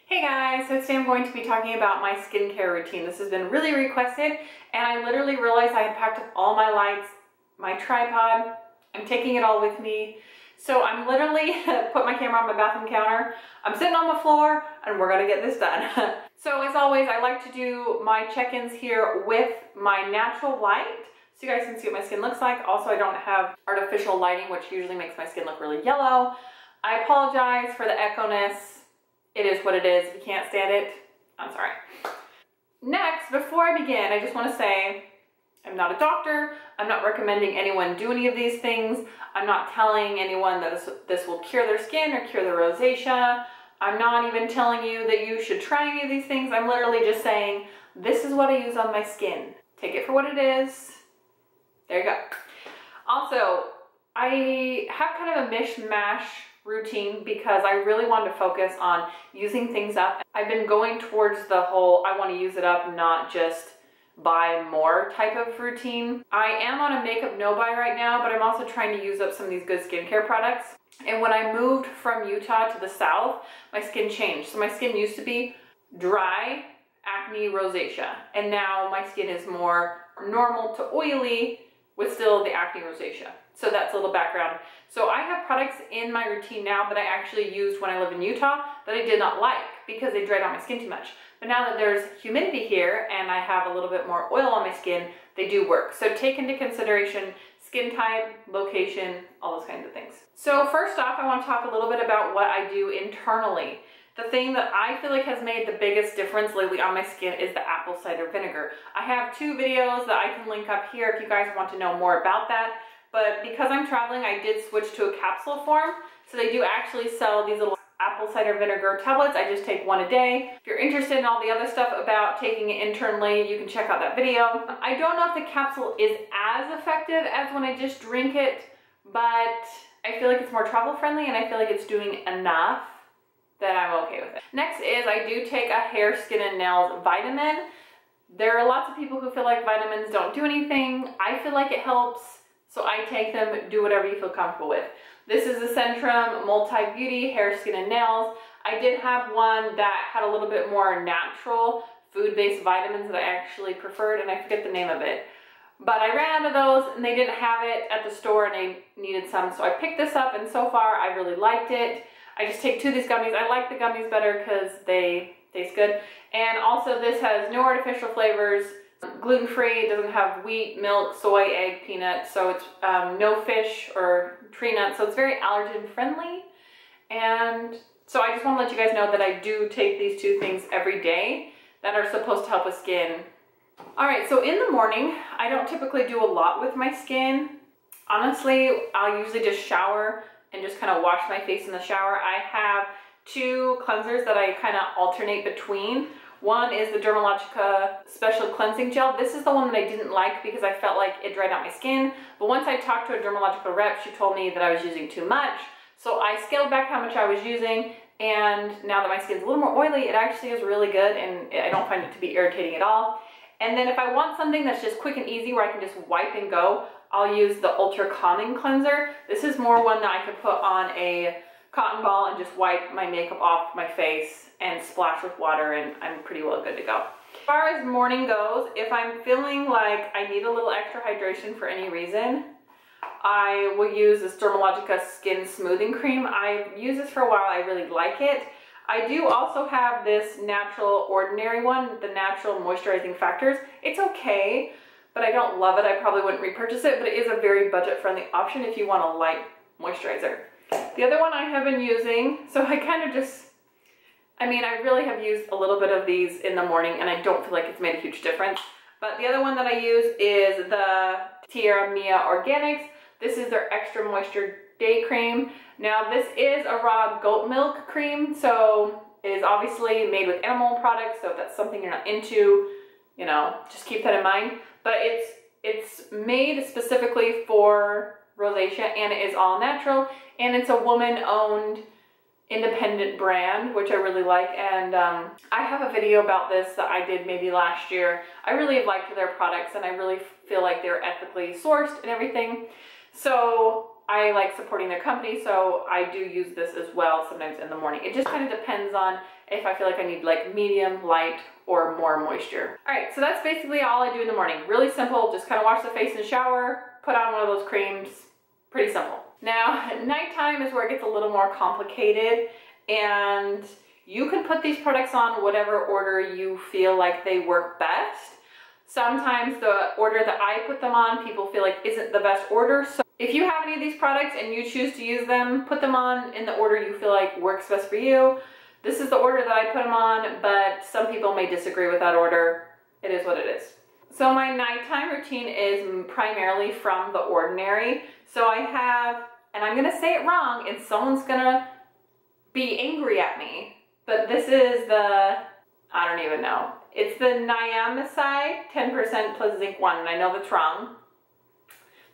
Hey guys, so today I'm going to be talking about my skincare routine. This has been really requested and I literally realized I had packed up all my lights, my tripod, I'm taking it all with me. So I'm literally put my camera on my bathroom counter, I'm sitting on the floor and we're gonna get this done. So as always, I like to do my check-ins here with my natural light so you guys can see what my skin looks like. Also, I don't have artificial lighting, which usually makes my skin look really yellow. I apologize for the echo-ness. It is what it is. If you can't stand it, I'm sorry. Next, before I begin, I just want to say I'm not a doctor. I'm not recommending anyone do any of these things. I'm not telling anyone that this will cure their skin or cure their rosacea. I'm not even telling you that you should try any of these things. I'm literally just saying this is what I use on my skin. Take it for what it is. There you go. Also, I have kind of a mishmash routine because I really wanted to focus on using things up. I've been going towards the whole I want to use it up, not just buy more type of routine. I am on a makeup no buy right now, but I'm also trying to use up some of these good skincare products. And when I moved from Utah to the south, my skin changed. So my skin used to be dry, acne, rosacea, and now my skin is more normal to oily with still the acne rosacea. So that's a little background. So I have products in my routine now that I actually used when I lived in Utah that I did not like because they dried out my skin too much. But now that there's humidity here and I have a little bit more oil on my skin, they do work. So take into consideration skin type, location, all those kinds of things. So first off, I want to talk a little bit about what I do internally. The thing that I feel like has made the biggest difference lately on my skin is the apple cider vinegar. I have 2 videos that I can link up here if you guys want to know more about that. But because I'm traveling, I did switch to a capsule form. So they do actually sell these little apple cider vinegar tablets. I just take 1 a day. If you're interested in all the other stuff about taking it internally, you can check out that video. I don't know if the capsule is as effective as when I just drink it, but I feel like it's more travel friendly and I feel like it's doing enough that I'm okay with it. Next is I do take a hair, skin, and nails vitamin. There are lots of people who feel like vitamins don't do anything. I feel like it helps. So I take them, do whatever you feel comfortable with. This is the Centrum Multi Beauty Hair, Skin, and Nails. I did have one that had a little bit more natural food-based vitamins that I actually preferred, and I forget the name of it. But I ran out of those and they didn't have it at the store and I needed some. So I picked this up and so far I really liked it. I just take 2 of these gummies. I like the gummies better because they taste good. And also this has no artificial flavors. Gluten-free, it doesn't have wheat, milk, soy, egg, peanut, so it's no fish or tree nuts, so it's very allergen friendly. And so I just want to let you guys know that I do take these 2 things every day that are supposed to help with skin. Alright, so in the morning, I don't typically do a lot with my skin. Honestly, I'll usually just shower and just kind of wash my face in the shower. I have 2 cleansers that I kind of alternate between. One is the Dermalogica Special Cleansing Gel. This is the one that I didn't like because I felt like it dried out my skin. But once I talked to a Dermalogica rep, she told me that I was using too much. So I scaled back how much I was using, and now that my skin's a little more oily, it actually is really good and I don't find it to be irritating at all. And then if I want something that's just quick and easy where I can just wipe and go, I'll use the Ultra Calming Cleanser. This is more one that I could put on a cotton ball and just wipe my makeup off my face and splash with water and I'm pretty well good to go. As far as morning goes, if I'm feeling like I need a little extra hydration for any reason, I will use this Dermalogica Skin Smoothing Cream. I've used this for a while, I really like it. I do also have this Natural Ordinary one, the Natural Moisturizing Factors. It's okay, but I don't love it. I probably wouldn't repurchase it, but it is a very budget-friendly option if you want a light moisturizer. The other one I have been using, so I kind of just, I really have used a little bit of these in the morning and I don't feel like it's made a huge difference. But the other one that I use is the Tierra Mia Organics. This is their Extra Moisture Day Cream. Now this is a raw goat milk cream, so it is obviously made with animal products, so if that's something you're not into, you know, just keep that in mind. But it's made specifically for rosacea and it is all natural and it's a woman-owned independent brand, which I really like. And I have a video about this that I did maybe last year. I really have liked their products and I really feel like they're ethically sourced and everything. So I like supporting their company, so I do use this as well sometimes in the morning. It just kind of depends on if I feel like I need like medium, light, or more moisture. All right, so that's basically all I do in the morning. Really simple, just kind of wash the face in the shower, put on one of those creams, pretty simple. Now, nighttime is where it gets a little more complicated, and you can put these products on whatever order you feel like they work best. Sometimes the order that I put them on, people feel like isn't the best order. So if you have any of these products and you choose to use them, put them on in the order you feel like works best for you. This is the order that I put them on, but some people may disagree with that order. It is what it is. So my nighttime routine is primarily from The Ordinary. So I have, and I'm gonna say it wrong and someone's gonna be angry at me, but this is the, I don't even know. It's the Niacinamide 10% plus zinc 1, and I know that's wrong.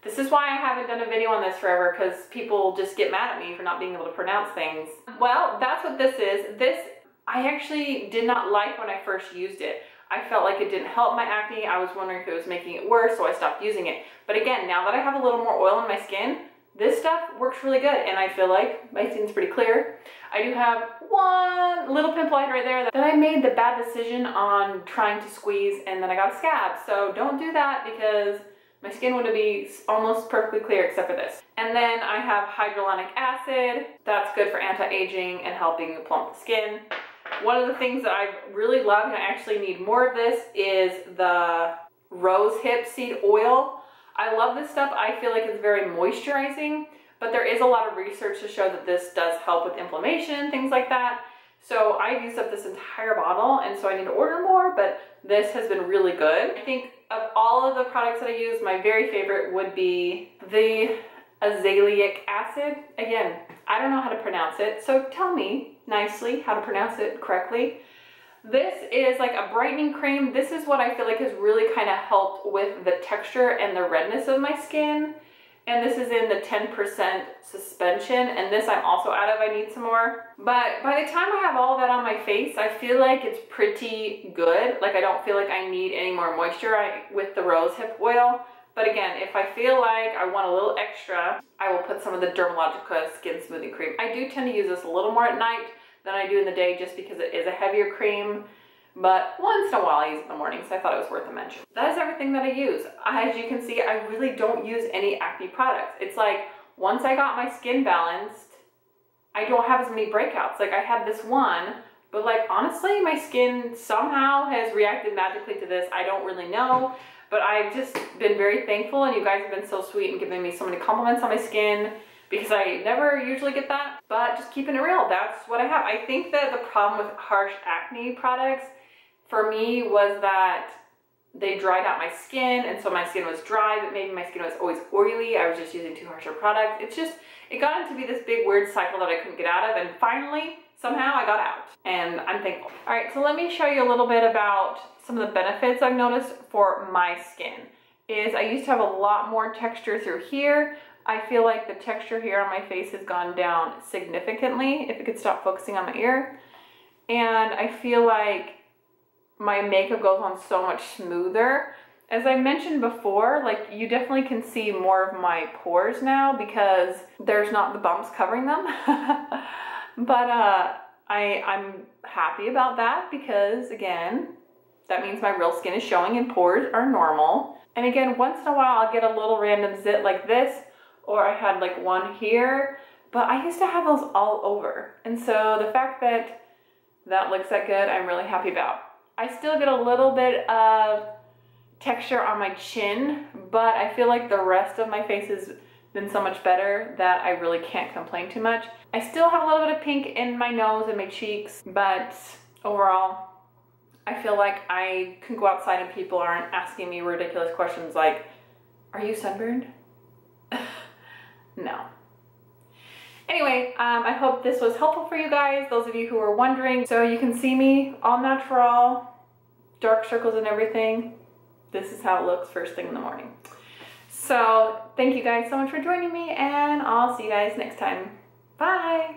This is why I haven't done a video on this forever, because people just get mad at me for not being able to pronounce things. Well, that's what this is. This, I actually did not like when I first used it. I felt like it didn't help my acne. I was wondering if it was making it worse, so I stopped using it. But again, now that I have a little more oil in my skin, this stuff works really good, and I feel like my skin's pretty clear. I do have one little pimple right there that I made the bad decision on trying to squeeze, and then I got a scab. So don't do that, because my skin would be almost perfectly clear except for this. And then I have hyaluronic acid. That's good for anti-aging and helping plump the skin. One of the things that I really love, and I actually need more of this, is the Rosehip Seed Oil. I love this stuff. I feel like it's very moisturizing, but there is a lot of research to show that this does help with inflammation, things like that. So I've used up this entire bottle, and so I need to order more, but this has been really good. I think of all of the products that I use, my very favorite would be the Azalea Acid. Again, I don't know how to pronounce it, so tell me nicely how to pronounce it correctly. This is like a brightening cream. This is what I feel like has really kind of helped with the texture and the redness of my skin. And this is in the 10% suspension, and this I'm also out of. I need some more. But by the time I have all that on my face, I feel like it's pretty good. Like, I don't feel like I need any more moisture with the rosehip oil. But again, if I feel like I want a little extra, I will put some of the Dermalogica skin smoothing cream. I do tend to use this a little more at night than I do in the day, just because it is a heavier cream. But once in a while I use it in the morning, so I thought it was worth a mention. That is everything that I use. As you can see, I really don't use any acne products. It's like, once I got my skin balanced, I don't have as many breakouts. Like, I had this one, but like, honestly, my skin somehow has reacted magically to this. I don't really know, but I've just been very thankful, and you guys have been so sweet and giving me so many compliments on my skin, because I never usually get that. But just keeping it real, that's what I have. I think that the problem with harsh acne products for me was that they dried out my skin, and so my skin was dry, but maybe my skin was always oily. I was just using too harsh a product. It got into be this big weird cycle that I couldn't get out of, and finally, somehow I got out, and I'm thankful. All right, so let me show you a little bit about some of the benefits I've noticed for my skin. I used to have a lot more texture through here. I feel like the texture here on my face has gone down significantly, if it could stop focusing on my ear. And I feel like my makeup goes on so much smoother. As I mentioned before, like, you definitely can see more of my pores now because there's not the bumps covering them. But I'm happy about that, because again, that means my real skin is showing and pores are normal. And again, once in a while I'll get a little random zit like this, or I had like one here, but I used to have those all over. And so the fact that that looks that good, I'm really happy about. I still get a little bit of texture on my chin, but I feel like the rest of my face has been so much better that I really can't complain too much. I still have a little bit of pink in my nose and my cheeks, but overall, I feel like I can go outside and people aren't asking me ridiculous questions like, are you sunburned? No. Anyway, I hope this was helpful for you guys, those of you who are wondering. So you can see me all natural, dark circles and everything. This is how it looks first thing in the morning. So thank you guys so much for joining me, and I'll see you guys next time. Bye.